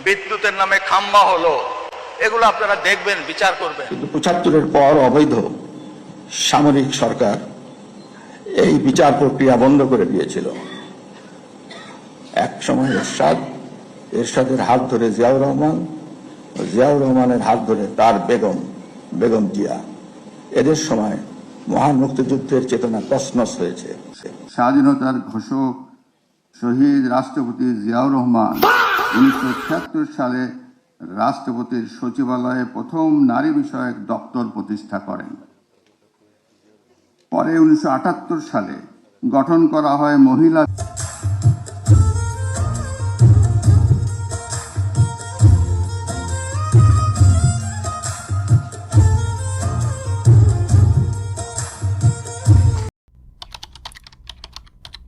বিদ্যুতের নামে খাম্বা হলো, এগুলো আপনারা দেখবেন, বিচার করবেন। কিন্তু ৭৫-এর পর অবৈধ সামরিক সরকার এই বিচার প্রক্রিয়া বন্ধ করে দিয়েছিল। এক সময় এরশাদের হাত ধরে জিয়াউর রহমান, জিয়াউর রহমানের হাত ধরে তার বেগম জিয়া, এদের সময় মহান মুক্তিযুদ্ধের চেতনা তছনছ হয়েছে। স্বাধীনতার ঘোষক শহীদ রাষ্ট্রপতি জিয়াউর রহমান ১৯৭৬ সালে রাষ্ট্রপতির সচিবালয়ে প্রথম নারী বিষয়ক দপ্তর প্রতিষ্ঠা করেন। পরে ১৯৭৮ সালে গঠন করা হয় মহিলা